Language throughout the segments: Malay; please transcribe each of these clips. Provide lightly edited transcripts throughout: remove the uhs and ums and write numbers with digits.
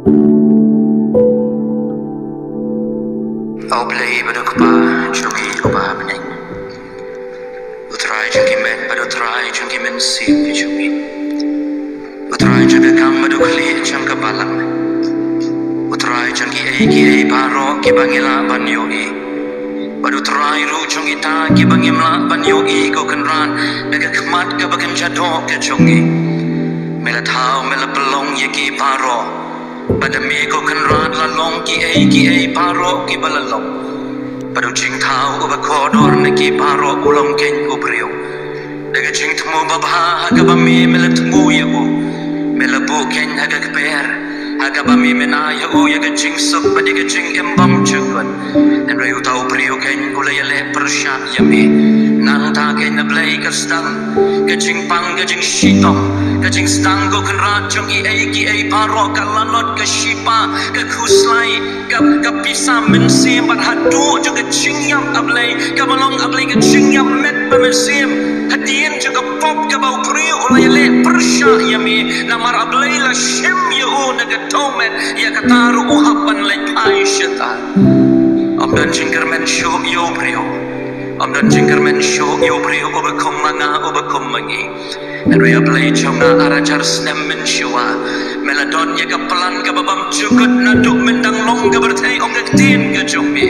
Au play baduk pa chungi ko pa maning utrai chungi men baduk try chungi men si chungi utrai chungi kam baduk li chang ka balang utrai chungi ai baro ki bangila banyo e baduk try ru chungi ta ki bangimla banyo e ko kan ran daga khmat ka bagan jado ke chungi mela thao mela pelong ye ki baro pada mego kan rat la long ki ai paro ki balalong pada jing thao uba kodor ne ki paro ulong ken ubrio daga jing thmu babha haga bami mela thmu ye u mela bu ken haga kper haga bami mena ye u ye ga jing suk pada ga jing embam chuan en reu tau brio ken ulay le persha yami nang ta ken na blai ka stang ga jing pang ga jing shitong kajing stang go kan rat chung ai paro kalanot ka shipa ka khuslai ka pisa men sim bat hadu chung ka chingyam ablay ka balong ablay ka chingyam met pa men sim hadien chung ka pop ka bau priu ulay le persha yami namar ablay la shim yu na ka tomet ya ka taru uhapan le pai shita amdan jingkermen show yo priu amdan jingkermen show yo priu obakom manga obakom mangi and we play chonga arajar snem men shua meladon ye ka pelan ka babam cugut naduk mendang long ka berthai ong ka tin ka chombi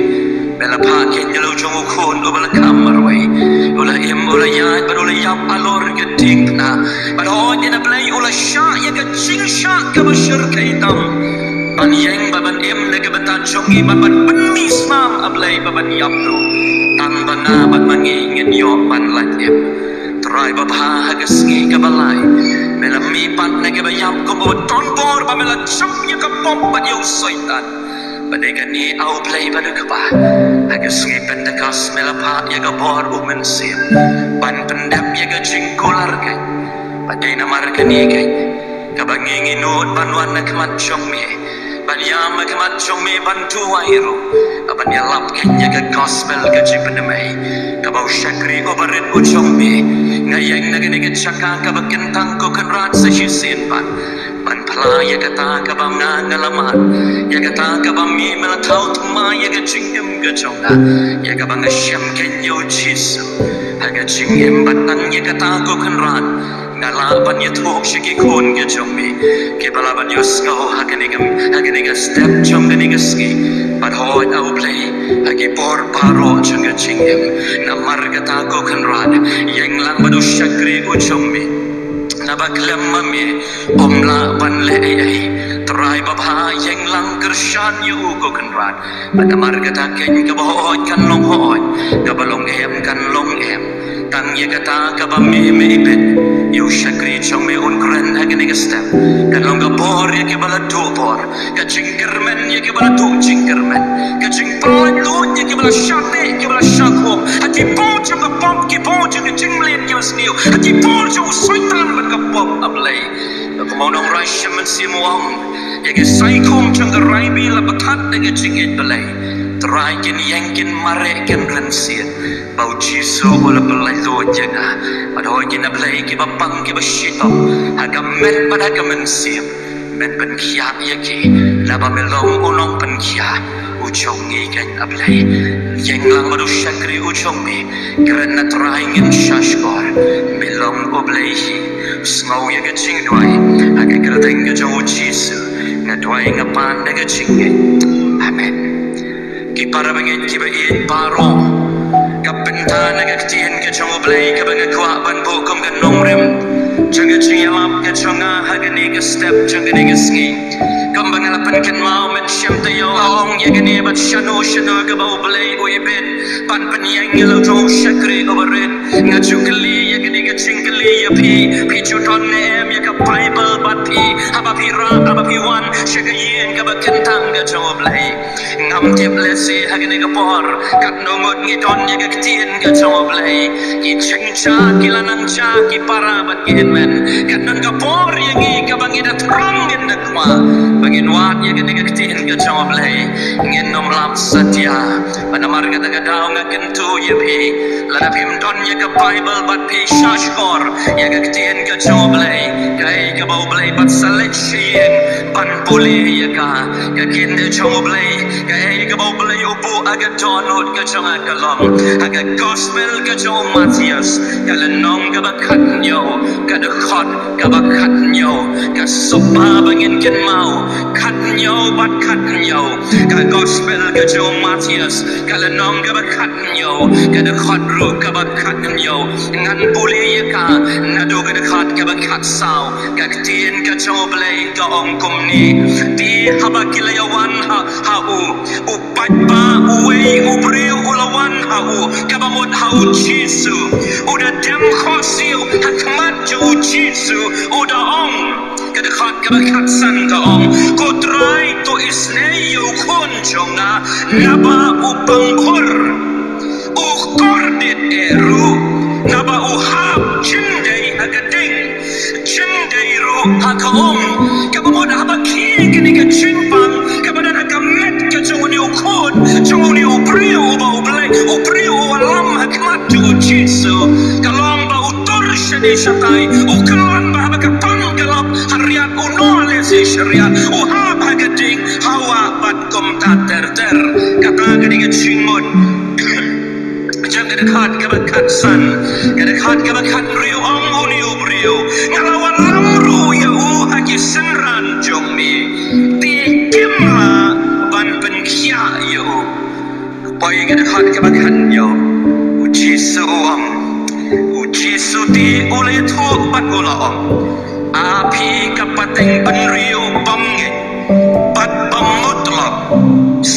mela pha ken yelo chongu khon go bala kamar wai ula im ula ya bar ula yap alor ka ting na but on in a play ula sha ye ka ching sha ka bashir kaitam ban yang baban im ne ka batan chongi baban penmi smam ablay baban yapru tang bana ban mangi ngin yo ban lat im try babha hagasngi ka balai mela mi pat ne ka bayam ko bo ton bor ba mela chap ye ka pom ba yo soitan badai ka ni au play ba ka ba hagasngi pendakas mela pa ye ka bor umen sim ban pendap ye ka jingkolar kai badai na mar ka ni kai ka bangingi not banwan na kmat chong me ban yam ka mat chong me ban tu wairu aban ya lap kenya ka gospel ka jipenamai ka bau shakri obarit u chong me ngayeng na gani ka chaka ka bakentang ko kan rat sa hisin ban pala ya kata ka bang na ngalaman ya kata ka bang mi mela thau thma ya ka chingem ka chonga ya ka bang sham kenyo chisu ha ka chingem batang ya kata ko kan rat ngala ban ya thok shiki khon ke chombi ke bala ban yo sko hakanigam step chong ganiga ski but hoy au play hagi por paro chunga chingem namar kata ko kan rat yeng lang badu shakri u chombi nabaklam mami omla ban le ai try babha yeng lang kershan yu ko kan rat namar kata ken ka boy kan long hoy ka balong em kan long em tang ye kata ka ba me bit yo shakri chong me un kren haganiga step kan long ka por ye ke bala tu por ka chingkermen ye ke bala tu chingkermen ka chingpon lu ye ke bala shate ke bala shakho hati pon chong ka pop ki pon chong chinglen yo sniu hati pon chong soitan ban ka pop ablay ka mau nong rai shaman simuang ye ke sai khom chong ka rai bi la pathat de ke chingit balay try kin yankin mare ken ransian bau chiso ola belai lo jenga padahal kin ablay ki bapang ki bashito hagam men pada gamen siam men pen khia ye ki laba melong ulong pen khia uchong ngi kan ablay yenglang badu shakri uchong me kerana try ngin shashkor melong oblay hi smau ye ka ching dwai haga kerteng ka jo chiso na dwai ngapan na ka ching amen ki para bangin ki ba in paro kapenta na gaktien ke chong oblay ka banga kwa ban bo kom ga nong rem changa chingam ka chonga hagani ka step changa ni ka sngi kam banga la pan kan mau men shem ta yo ong ye gani bat shano ka ba oblay o ye ben pan pan yang lo jo shakri obarin nga chukli ye gani ka chingli ye pi chu ton ne em ye ka bible bat pi aba pi ra aba pi wan shaga yen ka ba kentang ka chong oblay ngam tip lesi hagani ka por kat no ngot ngi ton ye ka tien ka chong oblay ki ching cha ki lanang cha ki para bat ki men kat non ka por ye ngi ka bangi da trong in da kwa bangin wat ye gani ka tien ka chong oblay ngin nom lam satya panamar ka da daw nga kentu ye pi lana pim ton ye ka bible bat pi shashkor ye ka tien ka chong oblay kai ka ba oblay bat salet shien ban puli ya ka kin de chong oblay ka e ka oblay upo aga donut ka chong akalom aga gospel ka chong Matthias ka lenong ka bakat nyo ka de khot ka bakat nyo ka sopa bangin kin mau kat nyo bat kat nyo ka gospel ka chong Matthias ka lenong ka bakat nyo ka de khot ru ka bakat nyo ngan puli ya ka na do ka de khot ka bakat sao ka tin ka chong oblay ka ong kumni di habakilayawan ha u patpa uwe ubriu ulawan ha u kabamot ha u Jesu uda dem khosiu hakmat ju Jesu uda ong kada khat kabakat san ka ong kotrai to isne yu khon chonga naba u bangkhor u kordit eru naba u hab chindei hagading chindei ru hakaom kabamot habaki kini ka chimpang kabadan hakamet ka chonguni u khon chonguni u priu ba u blai u priu alam hakmat ju Jesu kalong ba u tor shadi shatai u kalon ba habakapang galap hariat u nole si syariat u hab hagading hawa bat kom ta ter kata kini ka chingot jam kada khat kabakat san kada khat kabakat riu ong uniu briu ngalawan lamru ya u haki senran jongmi ti kimla ban pen khia yo boy kada khat kabakat yo u Jesu ong u Jesu ti ule thu bat ula ong api kapateng ban riu bam nge bat bam mutlak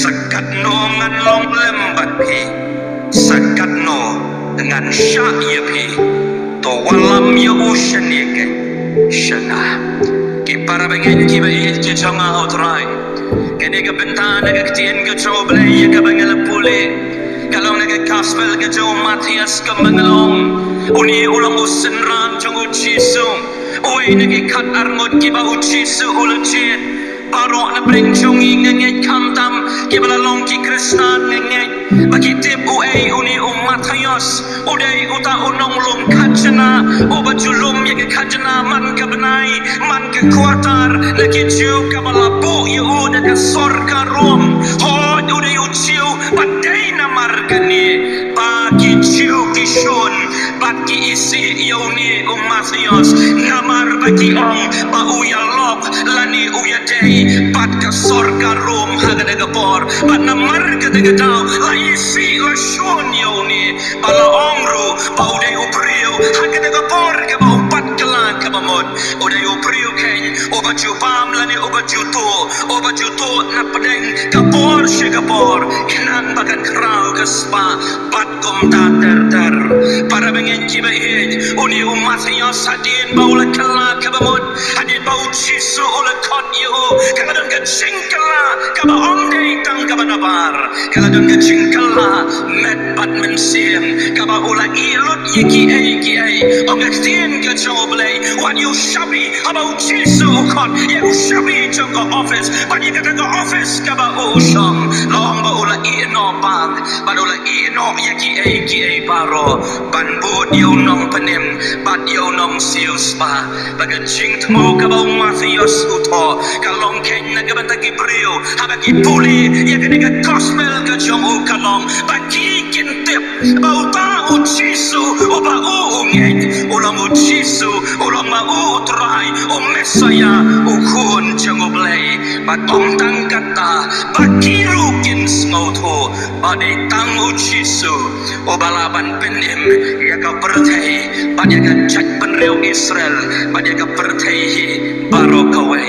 sakat no ngan long lem bat pi sakat no dengan syak ya pi to walam ya ushan ye ke shana ki para bengen ki ba ye ke changa outrai kene ka bentana ka tien ka choble ye ka bangala pule kalau naga gospel ka jo Matthias ka mangalong uni ulang usen ram chongu Jesu oi nagi khat arngot ki ba u Jesu ulang chet Paro na bring chungi ngengej kamtam kibala long ki Krishna ngengej bagi tip uai uni Matthias udai uta unong lum kajana uba julum ya kajana man ka benai man ka kuatar lagi ju kabala bu ya uda ka sorga rom hod udai uciu badai na margani bagi ju kishun bagi isi yauni Matthias namar bagi ong ba uya lok lani uya dei pat ka sorga rom hagada gabor pat namar ka daga daw la isi la shon yauni bala ongru ba udai upriu hagada gabor ka ba pat kala ka bamod udai upriu ken oba jupam lani oba juto na padeng gabor she gabor kinang bagan krau ka spa pat kom ta ter para bengen kiba hej uni Matthias hadin ba ula kala ka bamod hadin ba Jesu ula kot yo kala don ka chingkala ka ba onday tang ka banabar kala don ka chingkala met pat mensiem ka ba ula ilot yiki ai ong extien ka choblay what you shabi about Jesu kot ye shabi chong ka office but you ka office ka ba shong long ba ula ino bag ba ula ino yiki ai paro ban bod yo nong panem bat yo nong sius pa baga ching tmo ka ba Matthias uto kalong ken na ka bantagi brio habaki puli ya ka gospel ka jomu kalong baki kintip ba uta u Jesu o ba u ngeng ulang u Jesu ulang ma u trai o Messiah u kun jango blay bat ong tang kata baki rukin smoto ba de tang u Jesu o balaban penim ya ka perthai ba ya ka chak penreu Israel ba ya ka perthai baro kawai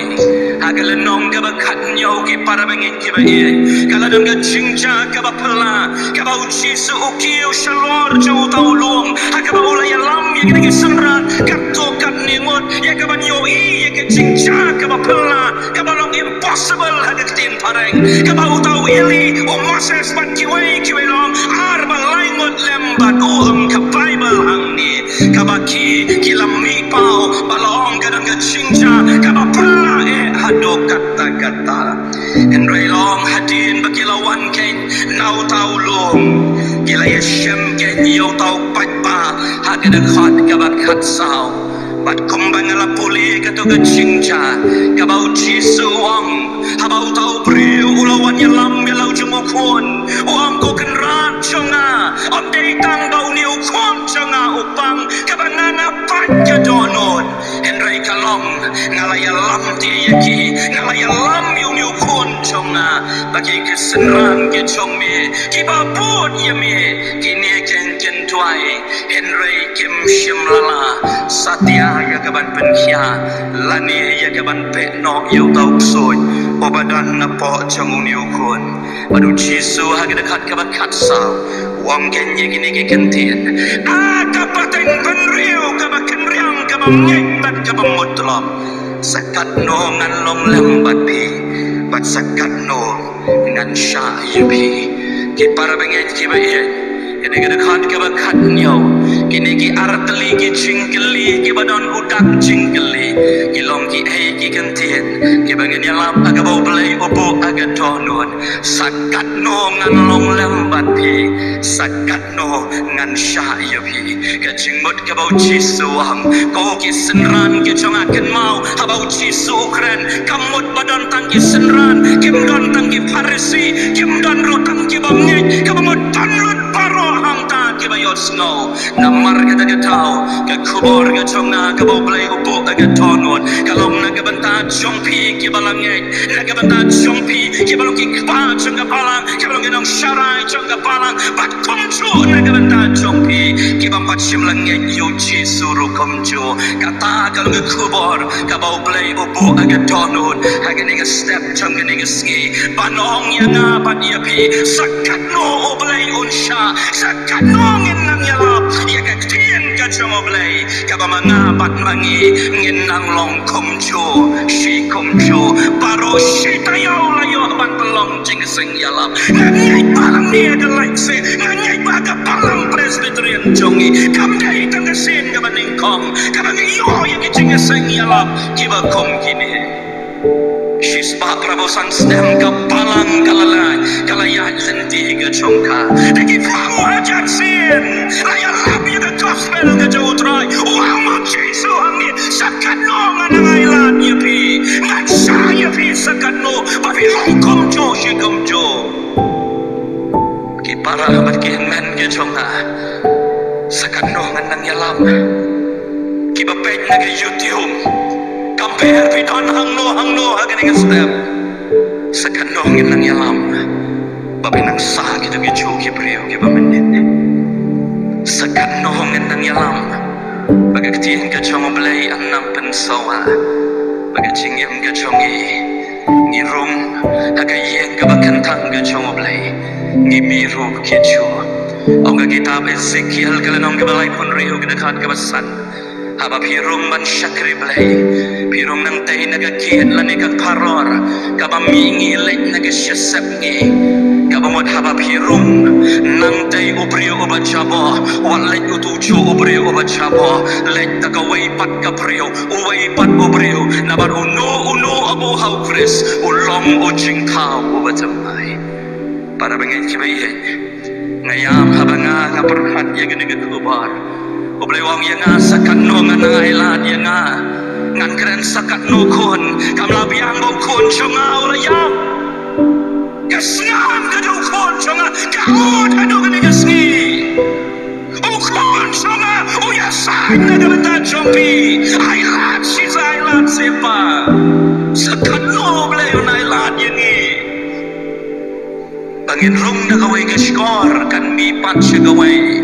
agala nong ka ba khat nyau ki para bangin ki ba ye kala dong ka chingcha ka ba pala ka ba u Jesu u kiu shalor jo tau long ka ba ula ya lam ya ki sanra ka to kat ningot ya ka ba nyo i ya ka chingcha ka ba pala ka ba long impossible hagat tin pareng ka ba u tau ili o Moses bat ki wai long ar ba laingot lembat o ka Bible hang ni ka ba ki kilam mi pau ba long ka dong ka chingcha ka ba pala hado kata-kata Henry long hadin bakilawan ken nau tau long kila yeshem ken yo tau patpa hagada khat kabat khat sao Bat kumbang ala puli kato kacingca kabau cisuang habau tau priu ulawan yalam yalau jemukun uang ko kenran chonga update tang bau niu kon chonga upang kabanganga panja donon Henry kalong ngalaya lam ti yaki ngalaya lam yu niu kon chonga bagi kesenran ke chongme kibabut yame kini ken tuai Henry kim shimlala satya ya kaban penkhia lani ya kaban pekno yu tau soy obadan na po chong niu kon badu chisu hagi dekat kaban katsau wang ken ye gini ke kentien kapateng penriu kabaken riang kabam nyek kabam mutlam sakat no ngan long lembat pi bat sakat no ngan sha yubi ki para benget ki baye kini ke dekat kabak nyau kini ki arteli ki cingkeli ki badon udak cingkeli ki long ki ki kentien ki bangen yalam aga bau belai obo aga tonon sakat no ngan long lembat pi sakat no ngan sha yubi ke cingmut ke bau cisuang ko ki senran ki chong aken mau habau cisu kren kamut badon tang ki senran kim don tang ki farisi kim don ru tang ki bamnyek ke bamut tan lut paro hangta ke bayot snow namar ke tagatau ke kubor ke chonga ke bau blai upo ke tonon kalong na ke banta chongpi ke balangek na ke banta chongpi ke balong ki kpa chonga palang ke balong ke nong sharai chonga palang bat komchu na ke banta chongpi ke bang bat shimlangek yu chi suru komchu kata kalong ke kubor ke bau blai upo ke tonon hage ni ke step chonga ni ke ski panong yang bat yapi sakat no oblai unsha sakat no ngin nang yalap ya ke tien ke chong oblai ke ba manga bat mangi ngin nang long komchu shi komchu paro shi tayo layo ban pelong jing sing yalap ngai palang ni ada like se ngai ba ka palang presbyterian jongi kam dai tang ke sin ke baning kom ke ba yo ya ke jing sing yalap ki ba kom kini Shispa prabosan stem kapalang kalalay kalayat senti ke chongka dagi famu ajak sin raya labi ke gospel ke jautrai uang mak jisu angin sakat no nganang ailan yapi ngan saya pi sakat no papi longkom jo shikom jo ki para habat ki men ke chongka sakat no nganang yalam ki bapet na ke YouTube compare piton hang no agani ke step sakan no ngin nang yalam babi nang sa gitu ke chu ki priyo ki bamenin sakan no ngin nang yalam bagak tin ke chong blai annam pensawa bagak chingyam ke chongi ni rum hagayen ke bakan tang ke chong blai ni miru ke chu onga kitab Ezekiel kalanong ke balai pun riyo ke dekat ke basan haba pirung ban syakri blai pirung nang tei naga kiat lani kat paror kaba mingi lek naga syasap ngi kaba mod haba pirung nang tei ubrio obat chabo wal lek utuju ubrio obat chabo lek taka wei pat kaprio wei pat ubrio nabar uno abu hau kris ulong ujing kau obat jamai para bengai kibai ngayam haba nga perhat ya gede kubar oblai wang yang sakat no ngan ailat yang ngan keren sakat no kun kam labiang bau kun chonga ulayang kesngan kadu kun chonga kaud adu kene kesni kun chonga uya sang na gabata chompi ailat sipa sakat no oblai un ailat yang bangin rum na kawai ke skor kan mi pat sigawai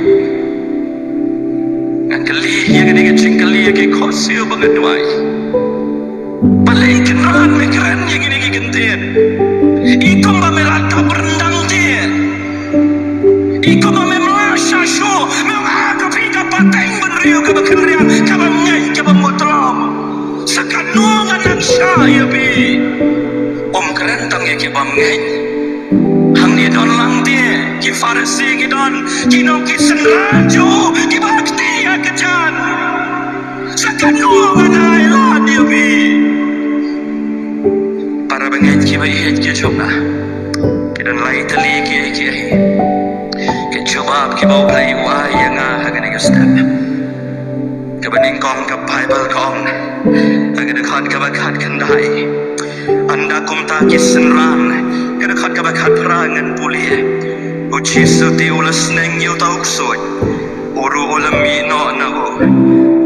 kali yang ini kecing kali yang kosio banget doai balik keran migran yang ini kentien ikom ba melata berendang dia ikom ba melasha show mengaga pika pateng benriu ke bakrian ke bamnyai ke bamutlam sakanungan nang saya bi om kerentang ya ke bamnyai hang ni don lang dia ki farisi ki don ki no ki senrajo ki bakti kejan sakanungan ailan dia bi para benget ki bahet ki chokna kidan lai tali ki ke coba ki bau play wa yang hagan ke step kebening kong ke Bible kong agak dekat ke bakat kendai anda kum tak kisenran ke dekat ke bakat perangan pulih uci suti ulas neng yu tau ksoi uru ulami no na o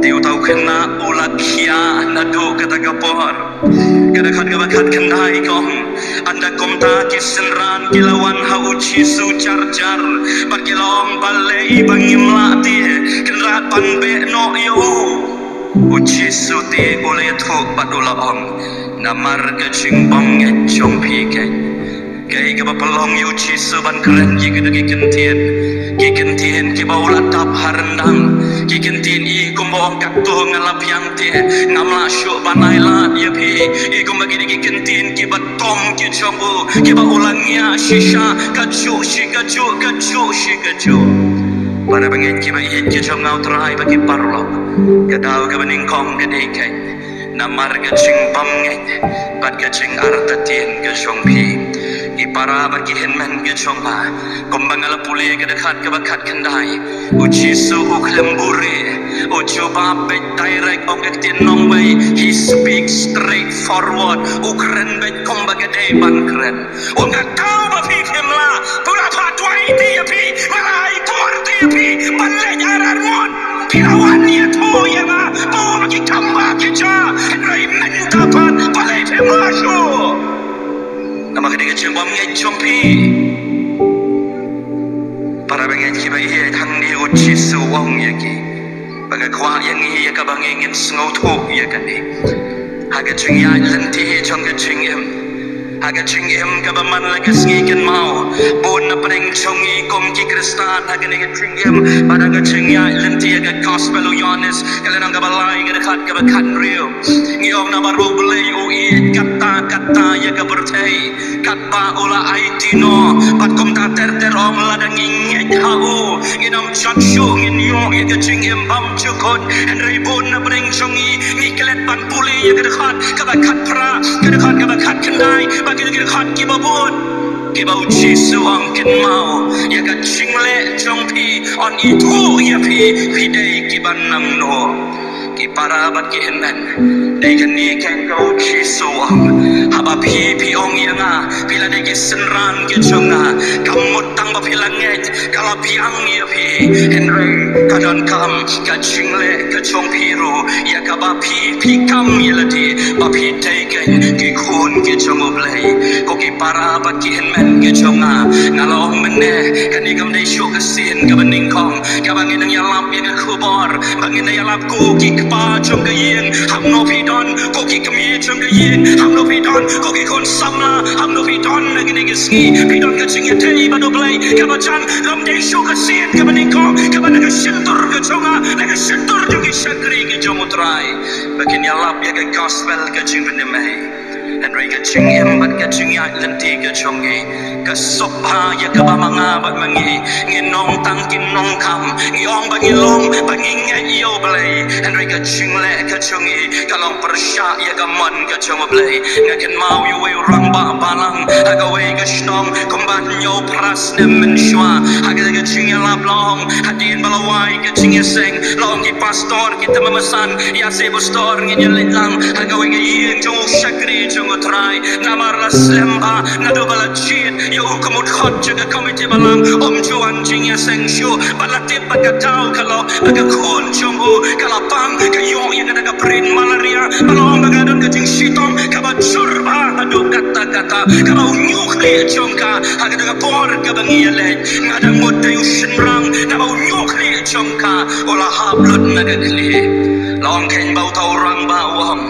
tiu tau kena ulak kia nadu kata kapor ke dekat ke bakat kendai kong anda kum tak kisenran kilawan ha uci su jar bagilong balai bangimlati kenrat panbe no yo uci suti oleh thok padula ong namar ke chingbang nge chong pi kai ke bapalong yu chi suban keren ye ke degi kentien ke baulat tap harendang ki kentien i kumbong kakto ngalap yang te ngamla syu banai lat ye pi i kumbagi degi kentien ke batom ke chombu ke baulangnya shisha kacu pada bangit ki ba hit ke chong ngau trai bagi parlok ke dau ke bening kong ke dekai namar ke chingbam nge bat ke ching arta tien ke chong pi para bagi henman ke chongma kombang ala pule ke dekat ke bakat kendai uci su uklembure ucu babet direct ong ektin nong way he speaks straight forward ukren bet kombang gede ban keren ong kau bapi kemla pula patwai dia pi malai tor dia pi balle jaran mon pilawan dia tu ya ma po bagi kamba ke ja henry mentapan balai pemasho nama ketiga cembam ngai chompi para bengai ki bai he thang ni uchi su wong ye ki baga kwa yang hi ya ka bang ngin sngo tho ye ka ni haga chung ya lenti he chong ga chung em haga chung em ka ba man la ka sngi ken mau bon na preng chong i kom ki kristan haga ni ka chung em pada ga chung ya lenti ga gospel o yones ka lenang ga balai ga khat ga ba khat rio ngi ong na ba ro blei o i kata ya ka bertai kata ola aitino pat kom ta ter ong la dang ngin hau nginam chat shu ngin yo ya ka chung em bam chukot en rei bon na preng chong i ni kelet ban puli ya ka khat ka ba khat pra ka ba khat kendai bagi kita khat ki babon ki bau chi su ang ken mau ya ka chingle chong pi on i thu ya pi dei ki ban nam no ki para bat ki hennan dei kan ni kan kau chi su ang haba pi ong ya nga pila dei ki senran ki chonga kamut tang ba pila nget kala piang ya pi henry kadon kam ka chingle ka chong pi ro ya ka ba pi kam ya lati ba pi dei kan ki khun ki chong oblei ko ki para bat ki henman ki chonga ngalong menne kan ni kam dei shu ka sin ka bening kong ka bangin ang yalap ya ka khubor bangin na yalap ko ki pa chong ka yin ham no pi don ko ki kam ye chong ka yin ham no pi don ko ki kon samla ham no pi don na gi ni ski pi don ka ching ye tei ba do blei ka ba chan lam dei shu ka sin ka bening kong ka ba na ka shintur ka chonga na ka shintur ju ki shakri ki chong utrai bakin yalap ya ka gospel ka ching ben mai and ray ka ching em bat ka ching ya lenti ka chong gi ka sopa ya ka ba manga bat mangi nginong tang kin nong kam yong ba ngilong ba ngai yo blei and ray ka ching le ka chong gi ka long persha ya ka man ka chong blei ngaken mau yu we rang ba balang aga we ka shnong kombat nyo pras ne men shwa aga ka ching ya lap long hadin balawai ka ching ya seng long ki pastor kita mamasan ya se pastor ngin ya lang aga we ga yin jong shakri jong trai namar la slemba na do bala chin yo komut khot jaga komite balang om juan jing ya seng shu balati bagatau kalau aga khon chombu kala pang ka yo ya ga prin malaria balong baga don ka jing shitom ka ba churba adu kata ka ba nuclear chongka aga daga por ka bangi ya le ngadang mod yu shinrang na ba nuclear chongka ola hablot na ga kli long keng bau tau rang ba wam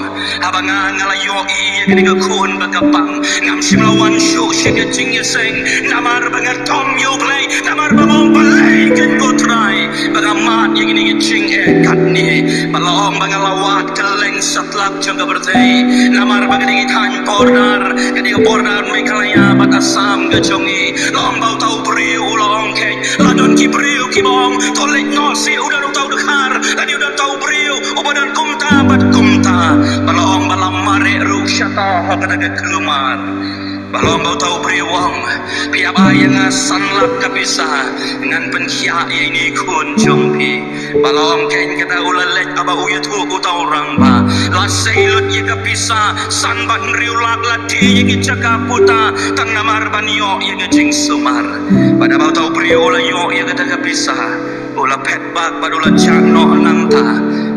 abanga ngala yo i ga ga khon ba ka pang ngam sim lawan shu shi ga jing ya seng namar banga tom yo play namar ba mong balai ken go try baga mat ye ni jing e kat ni balong banga lawat keleng satlak jong ga bertei namar baga ni than border ga ni border me kalaya bat asam ga jong i long bau tau priu long keng ladon ki priu ki bong tolek no si udah tau dekhar tadi udah tau priu obadan kumta bat kumta balong balam mare ru syata ha kada kelumar balong bau tahu priwang piap ayang sanlat kabisa ngan penkia ini kun jompi balong ken kata ulalet aba uyat hu utau orang ba la seilut ye kabisa san ban riulak lati ye caka puta tang namar banyo ye jing sumar pada bau tahu priola yo ye kata kabisa ula pet bak badula chak no nang ta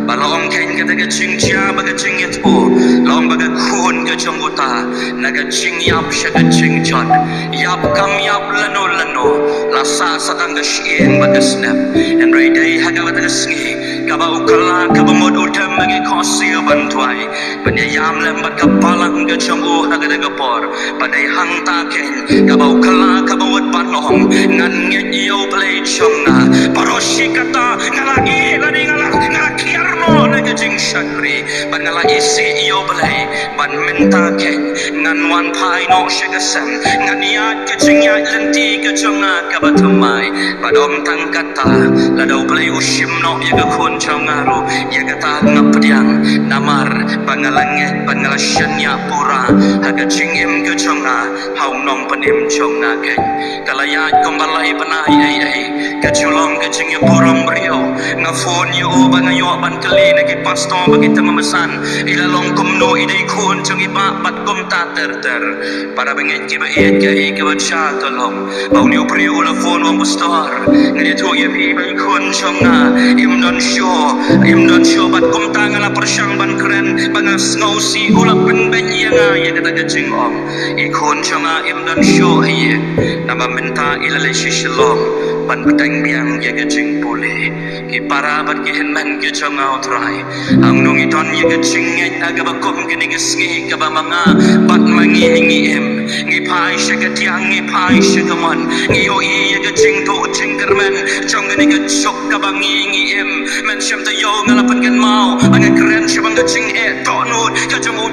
balong ken kata ke ching chia baga ching itu long baga kun ke chong uta naga ching yap shaga ching chon yap kam yap lano lano lasa satang ga shien baga snap and right day haga baga sngi kaba ukala kaba mod udam bagi kosi bantuai pada yam lembat kapalang ke chong u haga daga por pada hang ta ken kaba ukala kaba wad panong ngan nget yo play chong na paroshi kata ngalagi lani ngalaki no naga jing shakri ban ngala isi iyo balai ban minta ken ngan wan pai no shagasam ngan niat ke jing ya lenti ke jonga ka batumai padom tang kata la dau balai ushim no ya ga khon chongaru ya ga ta ngapdiang namar bangalange bangala shanya pura haga jing im ke jonga haung nong panim jonga ken kalaya kombalai panai ai ke chulong ke jing ya puram brio ngafon yo bangayo ban kali nagi pastor bagi memesan ilalong kumno idai kun chung iba bat kum ta ter para bengen ki ba iet kai ki ba cha tolong bau niu pri ula phone wang pastor ngani thu ye pi ba kun chung na im don show bat kum ta ngala persyang ban keren banga snow si ula pen ben yang ye kata ke jing om i kun chung na im don show ye nama minta ilale shishlong ban petang biang ye ke jing pule ki para bat ki henman ke chung try ang nung iton ye ke chingit aga ba kum ke ning sngi ka ba mga bat mangi ngi em ngi pai she ke tiang ngi pai she ke man ngi yo ye ke ching to ching kermen chong ke ning chok ka ba ngi em men shem ta yo ngala pen ken mau ang keren she bang ke ching e to no ka jong u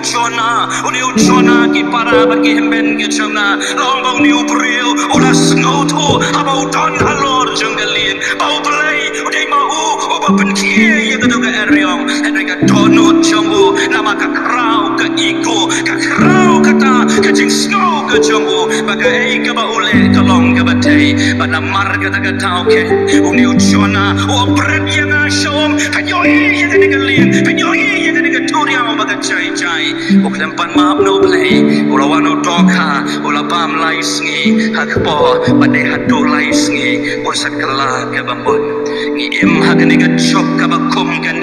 chona ki para ba ki hemben ke chona long bang niu priu ula snow to about don halor jong galin bau play udai mau ba pen ki ye ke do Eriong, and I got donut jumbo, namaka krau ke iko, ka krau kata, ka jing snow ke jumbo, baga ei ka ba ule ka long ka batay, ba namar ka taga tau ke, uni uchona, o bread yang asyom, penyoy yang nigalin, penyoy yang nigaturiaw baga chay, o klempan maap no play, ula wano dogha, ula bam lai sngi, hakpo, badai hatu lai sngi, o sakala ka bambon, ngi im hak nigatchok ka ba kum kan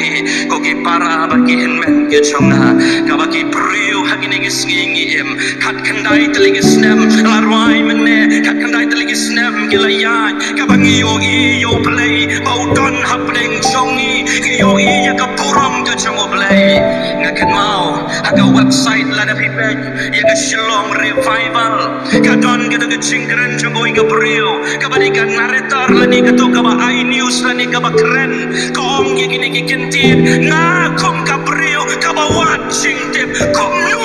koki para bagi henmen ke chonga kabaki priu hagini gisngi em kat kandai teligi snem larwai menne kat kandai teligi snem gilayan kabangi yo play baudon hapling chongi yo ya kapuram ke chongo play ngaken mau aga website lada pipet ya ga shalom revival kadon ke de chingren chongo iga priu kabani kan narrator lani ke to kaba I news lani kaba keren kong ye gini kintin na kum kabrio kaba watching them kum nu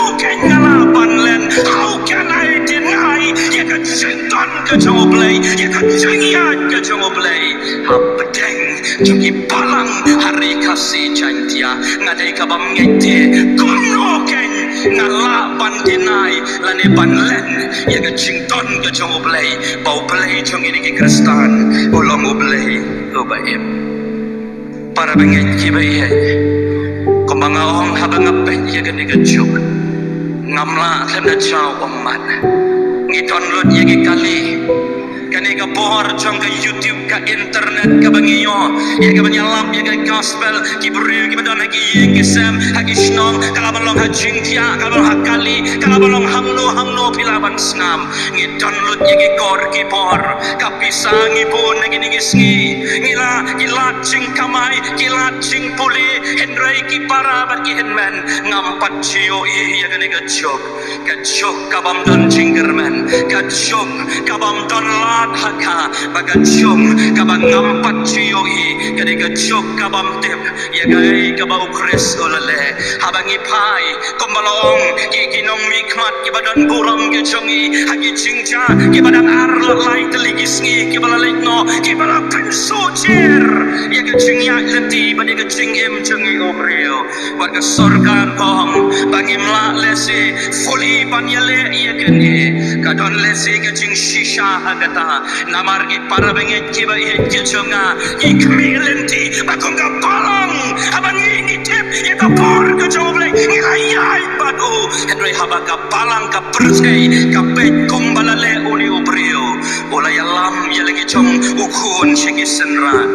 ngalaban len how can I deny ye ka jinton ke jongo play ye ka jingiat ke jongo play hapdeng jungi palang hari kasih jantia ngadai kabam ngete kum nu ngalaban deny lane ban len ye ka jinton ke jongo play bau play jongi ni kristan ulong play obaim para bengen kibai kumanga ong habang apet ya gani gajok ngamla lem na chao omat ngiton lot ya kali kani ka por jong ka YouTube ka internet ka bangiyo ya ka banyalam ya ka gospel ki bru ki badon ki yeng ki sam hagi shnong kala balong ha jingtia kala balong hakali kala balong hamno pilaban snam ngiton lot ya ki kor ki por ka pisang ipon na gini gisngi ngila ching kamai kila ching puli henry ki para bat ki henman ngampat chio ya gani gajok kabam don chingerman gajok kabam don haka bagachong kabang ngampat chiyoi kadi gachok kabam tip ya gai kabau kres olale habang ipai kumbalong kikinong mikmat kibadon buram palong ke chongi hagi chingcha ke badang ar lai teligi sngi ke bala lekno ke bala pensu cher ya ke chingya lenti bade ke chingem chongi obreo warga sorgan kong bangim la lesi fuli banyale ya ke ni kadon lesi ke ching shisha agata namar ke parabenget ke ba ke chonga ikmi lenti bakong ka palong abang ingi tip ya ka por ke choble ngayai badu Henry habaka palang ka persei ka pet kong balale uli ubrio ola yalam yalagi chong ukun shigi senran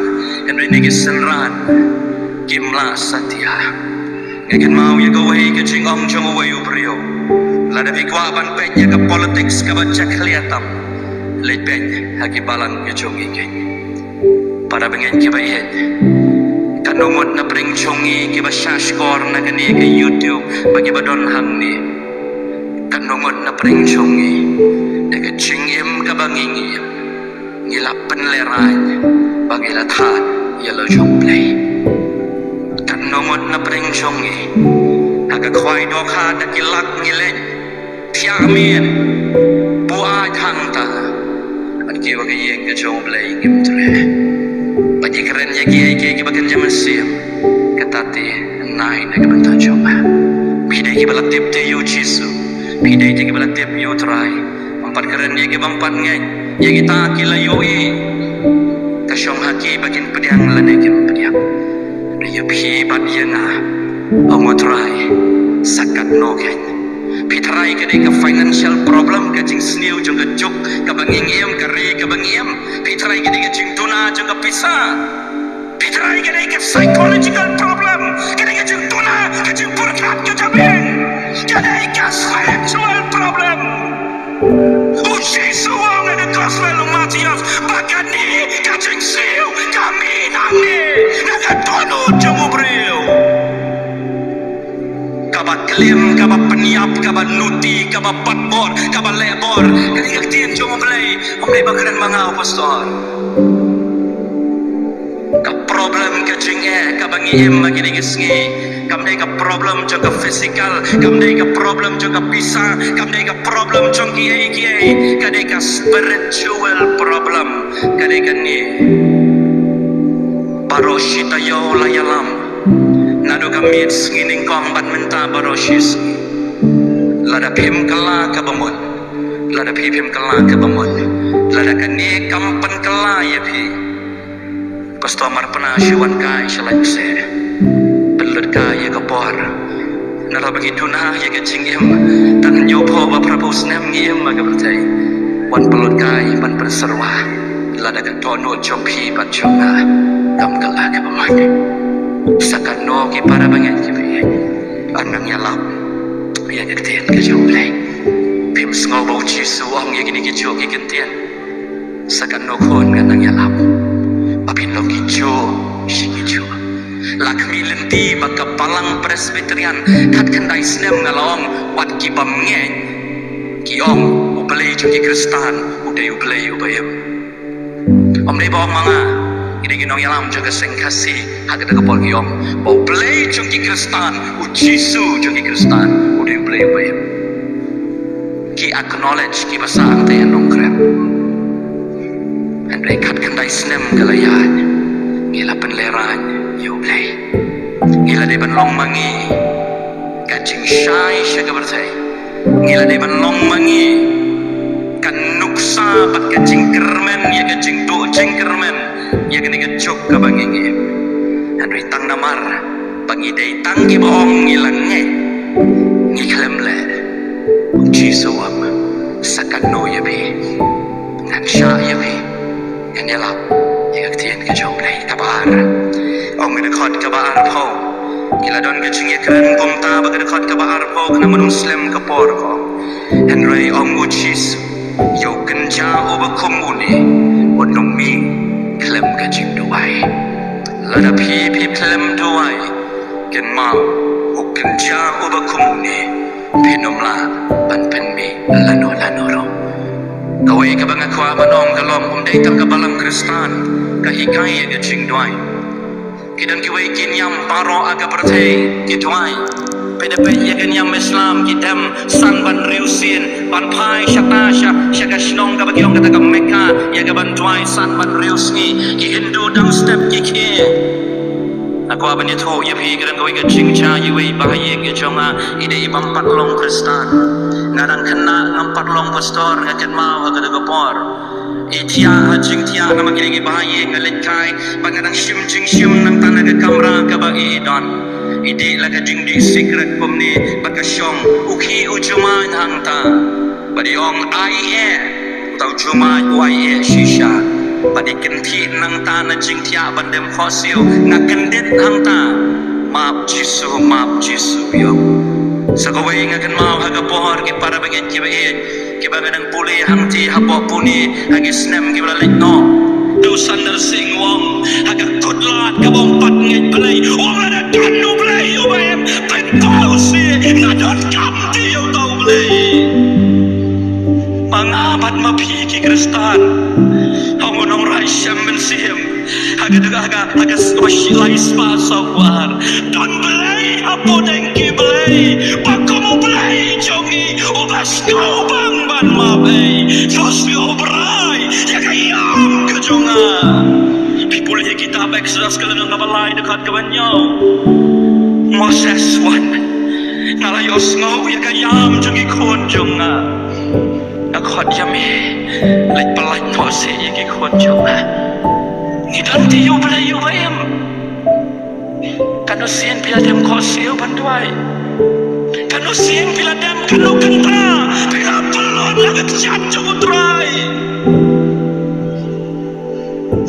Henry nigi senran kimla satya ngegen mau ya gawai ke chingong chong uway ubrio lada bikwa ban pet ya ka politics ka baca keliatam let pet haki balang ya chong igen para bengen kibayet kanumot na pring chongi kiba shashkor na gani ke YouTube bagi badon hang ni kanumot na pring chongi daga chingim ka bangingi ngilapen leran bagi lathat yellow jomplay kanumot na pring chongi aga khwai do kha da kilak ngilen thiamen bua thang ta an ki bagi yeng ke jomplay ngimtre bagi keren ya kiai bagian zaman siam ketati nai nak bentar coba pidai ki balak tip te yu chisu pidai ki balak tip yu try empat keren ya ki bampat ngai ya kita kila yoi kasyong haki bagian pediang lane kim pediang ya pi badiana ong try sakat no kan pitrai ke ka financial problem ka jing sniu jong ka juk ka bangingiem kari ka bangiem pitrai ke ka jing tuna jong ka pisa pitrai ke ka psychological problem ke ka jing tuna ka jing purkat ka jabeng ke ka sexual problem uji suang ada gospel matiaf bagani ka jing sniu kami nangi naga tonu jong ubreu kaba klaim kaba peniap kaba nuti kaba patbor kaba lebor kali gaktin cuma omlay bakaran mga pastor ka problem ka jinge ka bangiem magini gisngi kamdai ka problem joka physical kamdai ka problem joka pisa kamdai ka problem jong kiai kadai ka spiritual problem kadai ka ni paroshita yo layalam nado kamit ngining kong ban menta baroshis lada pim kala ka bamon lada pim kala ka bamon lada kani kampan kala ya pi pasto amar pana shiwan kai shalai se belut kai ya ka por nara bagi tunah ya ka chingim tan yo pho ba propose nem ngiem ma ka bertai wan belut kai ban berserwa lada ka tono chompi ban chonga kam kala ka bamon sakat no ki para banget ki anang yalap ya getian ke jomplay pim sngo bo chi suang ya gini ki jo ki getian sakat no khon anang yalap apin lo ki jo shi ki jo lakmi lenti baka palang presbyterian kat kandai snem ngalong wat ki bam nge ki ong ublay jo ki kristan udai ublay ubayam om dei bong manga ini ginong yalam juga sengkasi hak ada kepol giom bau play jongki kristan ujisu jongki kristan udah play bayam ki acknowledge ki basang te nong krem and play kat kandai snem galayan ngila penleran yo play ngila de ban long mangi kacing shai syaga bertai ngila de ban long mangi kan nuksa bat kacing kermen ya kacing do kermen ya kini kecok ke bangingi Henry tang namar bangi day tanggi bohong ngilang nge ngiklem le uji suam sakat no ya bi ngan sya ya bi yang yalap ya ketian kecok le kabar ong ngedekot kabar po kila don kecing ya keren kumta bagi dekot kabar po kena muslim kapor ko Henry ong uji su yo kenja obakum uni onong mi klem ka jing duai lada pi klem duai ken mau uken ja uba kumni pinomla ban penmi lano ro kawai ka banga kwa manong kalom dei tam ka balang kristan ka hikai ka jing duai kidan ki wai kin yam paro aga perthei ki duai PDP yakin yam Islam kidam san ban riusin ban pai shatasha shaka shnong ka bagyong kata ka Mecca yaga ban tuai san ban riusni ki Hindu dang step ki ke aku abang itu ya pi kadang kau ingat cingca iwei bahaya ke jonga ide ibam patlong Kristen ngarang kena ngampat long pastor ngakan mau agak gopor itia hajing tia nama kiri bahaya ngalet kai pangadang shim jing shim nang tanah ke kamera ke bagi don ide laga jing di secret pomni bakasyong uki ujuma hang ta badi ong ai tau juma wai shisha pada kenti nang tanah jing tia bandem fosil nak kendit hang ta maaf Jisu yo sakawai ngakan mau haga pohor ki para bagian ki bagan puli hang ti hapok puni hagi snem ki bala no do sandar sing wong haga kudlat ka bompat ngai play wong ada kanu play ubem pentau si ngadot kam ti yo tau play pangabat mapi ki Kristen nong rai syam mensim haga wasilai spa sawar don belai apa dengki belai pakomu belai jongi ubas kau bang ban mabai terus yo berai ya kayam ke jonga people ye kita baik sudah sekalian ngabalai dekat kawannya Moses wan ngalayos ngau ya kayam jongi kon jonga akhot yami lek pelai nose ye kon jonga ngidan ti yu belai yu bayam kanu sien pila dem kosio banduai kanu sien pila dem kanu kenta pila pelon lagat cacu utrai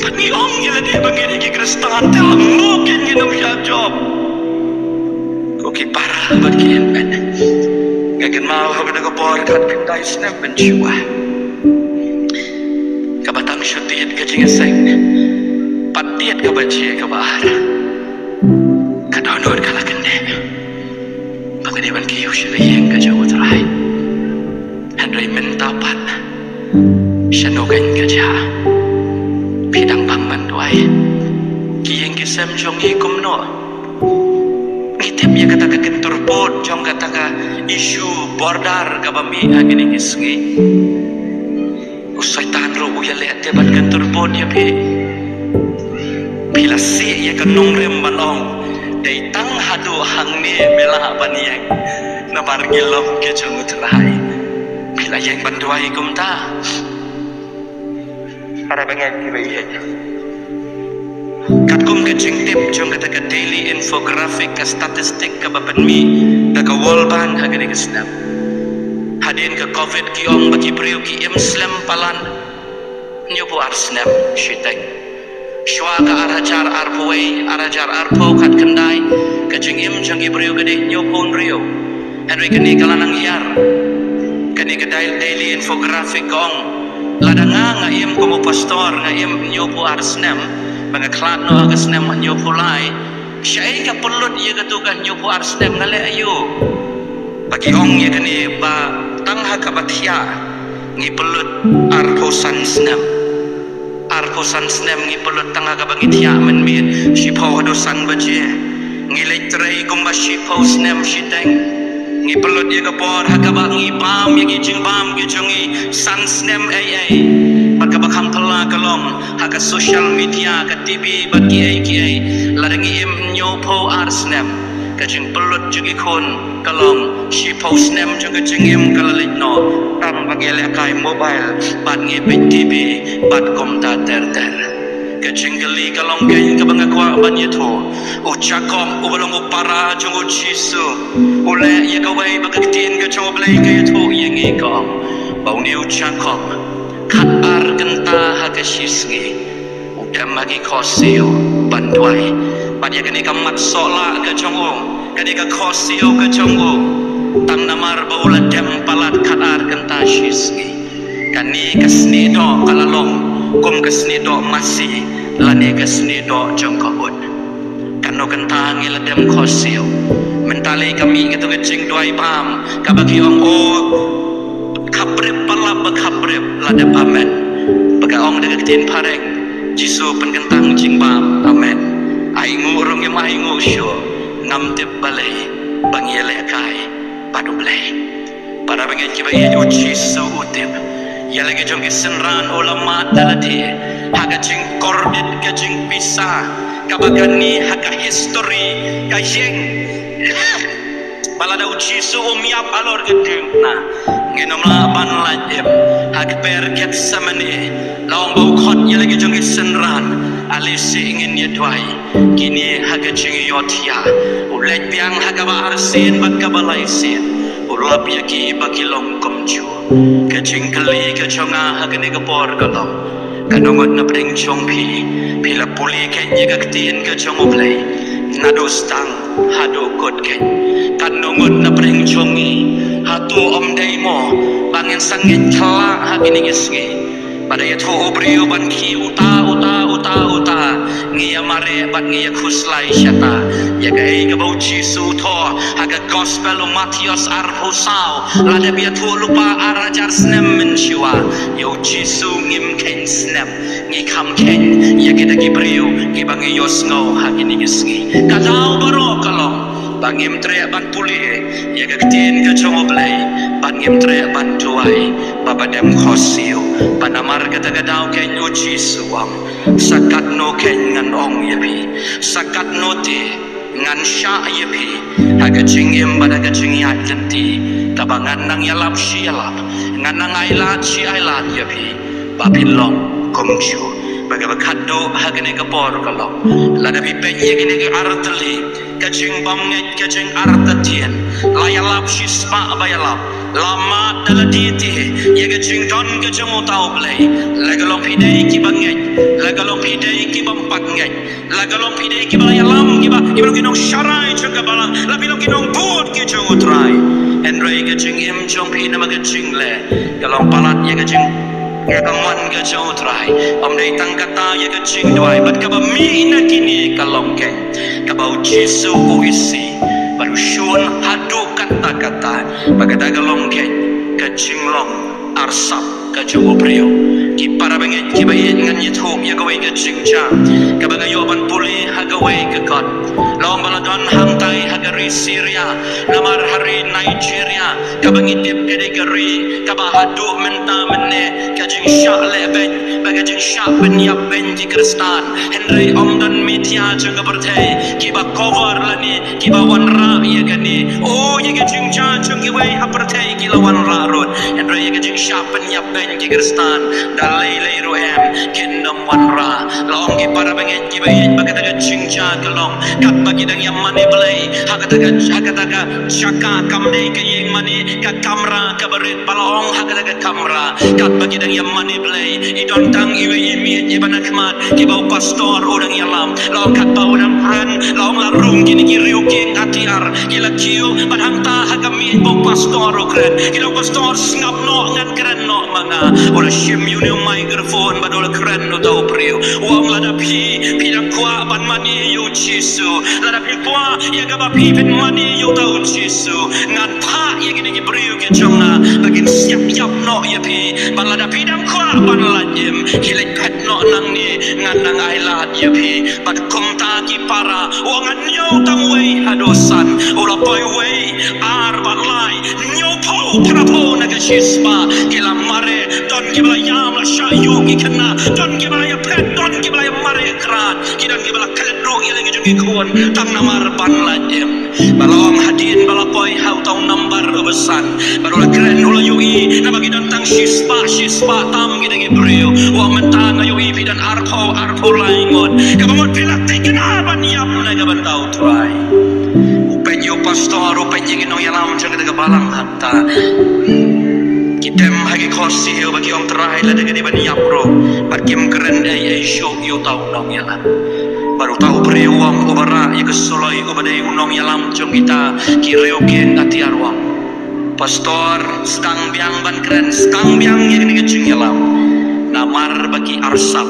pani ong yela dia bangin ki Kristen telam mungkin ginam ya job koki parah bagian ben ngagen mau habis ngabor kat kendai snap benjua kabatang syutit kajing seng patiat ka baci ka bahar ka download kala kende pagadi ban ki ushila yeng ka jawu trai handai mentapat shanogan ka ja pidang pamban duai ki yeng ki sem jong hi kumno ngitip ya kata ka kentur pot jong kata ka isu border ka bami agini kisngi usai tahan ro ya le tebat kentur pot ya pi bila si ya kanong rem balong dai tang hadu hang ni bela baniang na bargilom ke jong utrai bila yang banduai kumta ada banyak kibai kat kum ke jing tip jong kata ke daily infographic ke statistik ke bapan mi da ka world bank hagani ke snap hadin ke covid ki ong bagi priu ki muslim palan nyopo ar snap shitai shwa ka arajar arpoi arajar arpo kat kendai kajing im jangi brio gede nyopon rio henry kini kalanang hiar kini ke daily infographic gong ladanga nga im kumu pastor nga im nyopo arsnem mga klat no agasnem nyopo lai syai ka pulut iya gatukan nyopo arsnem ngale ayo bagi ong ya kini ba tangha kabatya ngi pulut arposan snem arposan snem ngi pulut tangha kabangit ya men mi sipo dosan baje ngi letrai kumba sipo snem siteng ngi pulut ya kapor hakaba ngi bam ya gi jing bam gi jongi san snem ai maka bakam tala kalom haka social media ka TV bagi ai ladangi im nyopo ar snem kajing pulut jugi kon kalong sipo snem juga jingim kalalit no tang bagi lekai mobile bat ngi TV bat komta ter kajing geli kalong kain kabanga kwa banyeto ucakom ubalong upara jung ucisu ule ya kawai bagaktin ka choblay kayo to yengi ko bau ni ucakom kat ar genta hagashisngi udah magi kosio banduai pada kini kamat sola ke jongo kini ka kosio ke jongo tang namar baula dem palat kat ar genta shisngi kani kasni do kalalong kum kasni do masih lani kasni do jongkot kanu kentang ila dem kosio mentali kami gitu kecing doai pam kabagi ong o kabrep pala bakabrep ladem amen baga ong deketin pareng jisu penkentang jing pam amen aingu urung yang aingu syo ngam tip balai bang yele kai padu blai para bengen ki bai uchi su utep yele ge jong senran ulama dalati haga jing kordit ke jing bisa kabagani haga history ka jeng balada uchi su miap alor gedeng na ngenom la ban lajem hak per get samane laong bau khot yele ge jong senran alisi ingin ye dwai kini haga jing yotia ulet biang haga ba arsin bat kabalai sin ulap yaki bakilong komju ke jing kali ke chonga haga ne gapor galong kanungot na bring chong pi la puli ke nyegak tin ke chong oblay nadustang hado kot ke kanungot na bring chongi hatu om daimo bangin sangit khala hagini gisngi pada ya thu obriyo ban ki uta ngiya mare bat ngiya khuslai syata ya gai ka bau jisu tho haga gospel Matius arhusau lada bia thu lupa arajar snem mensyua yo jisu ngim ken snem ngi kham ken ya kita gibriyo ki bangi yos ngau hagini gisngi kadau baro kalong bangim tre ban puli ya gaktin ka chomoblay bangim tre ban tuai babadem khosio panamar kata kadau ken yo jisu am sakat no ken ngan ong yapi sakat no te ngan sha yapi haga jingim badaga jingi atenti kabangan nang yalap sialap ngan nang ailat si ailat yapi babilong komju bagabakado haga ne kapor kalong lada pi penye gine ke arteli kajing bamnget kajing artatien layalap sisma bayalap lama daladiti ye kajing don kajing utau play lagalong pidei ki banget lagalong pidei ki bampaknget lagalong pidei ki balayalam ki ba kinong syarai jaga balang labilong kinong bud ki jong utrai Henry kajing im jong pi nama kajing le galong palat ye kajing ya kawan ke jauh terai om dai tang kata ya ke jing doi bat ka ba mi na kini kalong ke ka bau jisu uisi baru shun hadu kata bagada kalong ke jing long arsap ka jauh prio ki para bengen ki bai ngan ye thok ya gawai ke jing cha ka ba yo ban puli ha gawai ke kot long baladon hang tai ha gari Syria namar hari Nigeria ka bangitip ke gari ka ba hadu menta menne kajing syak leben bagajing syak penyap benji kristan Henry om dan media jaga bertai kiba cover lani kiba wanra ya gani oh ya kajing jajang kiwai hapertai kila wanra rod Henry ya kajing syak penyap benji kristan dalai lai roem kingdom wanra long ki para bengen kiba yen bagata kajing jagalong kat bagi dang yang mane belai hakataga chaka kamne ke yeng mane ka kamera ka berit balong hakataga kamera kat bagi dang yang mane belai idon tang iwe imit ye banakmat ki bau pastor orang yalam long kat bau dang ran long la rung kini ki riu king atiar ki la kiu badang ta hakami bau pastor okren ki lo pastor ngap no ngan keren no manga ora shim uni microphone badola keren no tau priu wong la da pi dang kwa ban mani yu jisu la da pi kwa ye ga ba pi pen mani yu tau jisu ngan pa ye kini ki priu ke chonga bagin siap yap no ye pi balada pi dang kwa ban la jem kilek pet no nang ni ngan nang ai la ye pi bad kum ta ki para wongan nyo tang wei hadosan ora pai wei ar bat lai nyo po para po na ka shispa kila mare don ki bala yam la shayu ki kana don ki bala ya pet don ki bala ya mare kran ki don ki bala kaledro ye lagi jungi kuon tang namar ban la jem balong hadin bala poi hau tau nambar besan baru la kren ula yui na bagi don tang shispa tam ki dengi brio wa mentang yui pi dan arpo laingon kabangon pilat tikin aban yam na gaban tau try upenyo pastor upenyo ginong yalam jaga daga balang hatta kitem hagi khosi yo bagi om terai la daga di ban yapro bakim keren ai show yo tau nong yalam baru tahu beriwang ubara ya kesoloi ubadai unong yalam jong kita kireo gen ati arwang pastor stang biang ban keren stang biang yang ini kecing yalam namar bagi arsap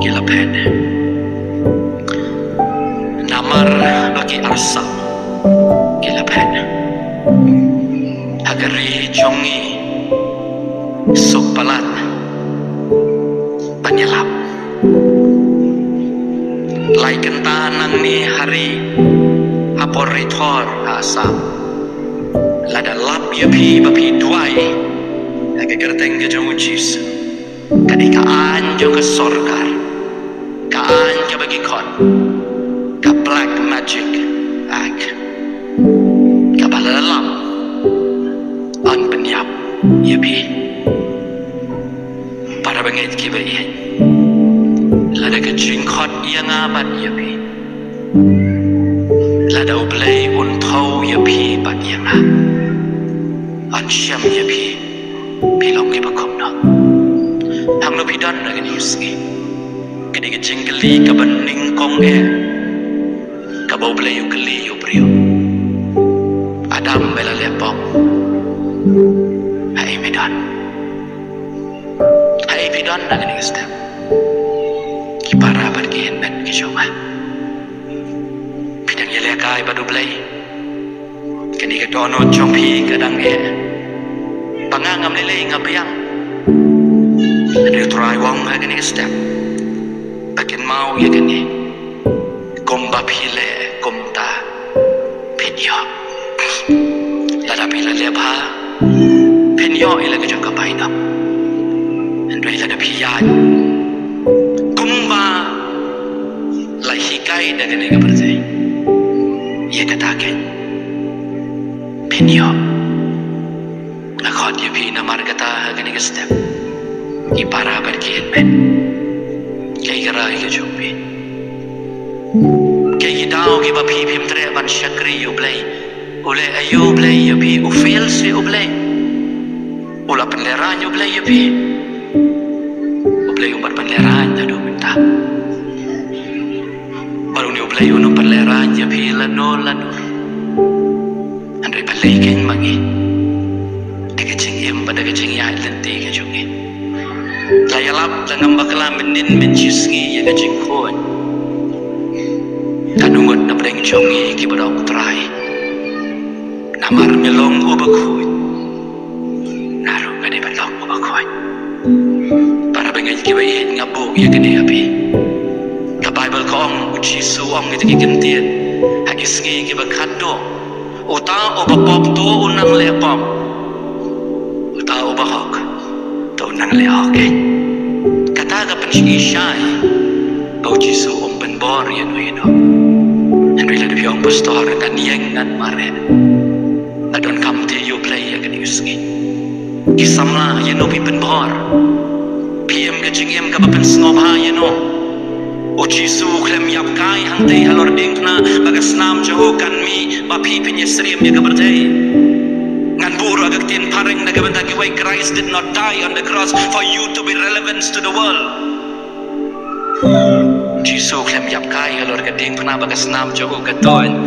gila pede namar bagi arsap gila pede agari jongi sok palat banyalap lai kentanang ni hari aporitor asam lada lap ya pi bapi duai aga gerteng ke jong jis kadi kaan jong ke sorgar kaan ke bagi kon ka black magic ak ka balalam an penyap ya pi para bangit ki bai lada ke jingkhot yang abat ya pi lada ublay untau ya pi bat yang an syam ya pi pilom ke bakom no hang no pidan na gani uski kadi ke jingkeli ka bening kong ka bau blay yu keli yu brio adam bela lepom hai medan hai pidan na gani step ki para bergen ben ki coba pidan ya lekai badu blay kani ke dono chong pi kadang pangangam lele ngapiang ada try wong agani step bakin mau ya gani komba pile komta penyo lada pila lebha penyo ila ke jaka paina andai lada piyan komba la hikai daga ne gabertai ya katakan penyo nakot ya pi na margata agani step ki para berkian ben kay garai ke jumpi kay gidao ki bapi pim tre ban shakri ublay ule ayu ublay yapi ufil si ublay ula penleran ublay yapi ublay umbar penleran tadu minta baru ni ublay unum penleran yapi lano andai palay ken magi dega cingim pada kecing ya lenti ke jungi layalap dengan bakalan menin mencisngi ya kecing kuat kanungot na breng jongi ki badong trai namar melong ubakut naru ngade balong ubakut para bengai ki bayin ngabuk ya kene api ka bible kong uci suong itu ki kentian hagisngi ki bakado uta ubapop tu unang lepom uta ubahok tu unang leok kata ka pensi syai bau jisu penbor ya nuino andai la de piong pastor kan yang nan mare adon kam te you play ya kan usgi kisamla ya no pi penbor pm ke jingem ka pen snobha ya no o jisu klem yap kai hang te halor ding na bagas nam jaho kan mi ba pi pen yesrim ya ka berdei ngan buru agak tin pareng na ka benda ki why Christ did not die on the cross for you to be relevant to the world Jisu klem yap kai alor gading pernah bagas nam jogo gatoan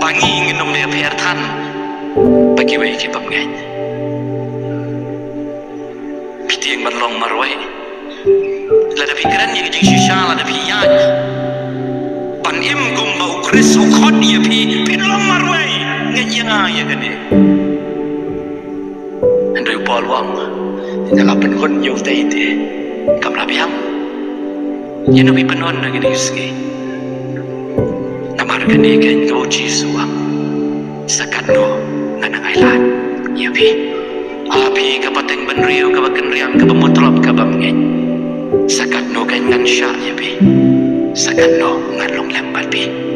bangi nginom le pertan bagi wei ki pamngen pitieng barlong marwai lada pikiran ye jing shisha lada piyan panim gum bau kris ukhot ye pi pinlong marwai ngenya ya gane andai polwang tinggal pen kon yo tai te kamla biang ya nabi penon lagi di uski namar kene kan kau jisuang sakano nganang ailan ya pi api kapateng benriu kabaken riang kabamutrop kabamngen sakano kan ngan sya ya pi sakano ngan long lembat pi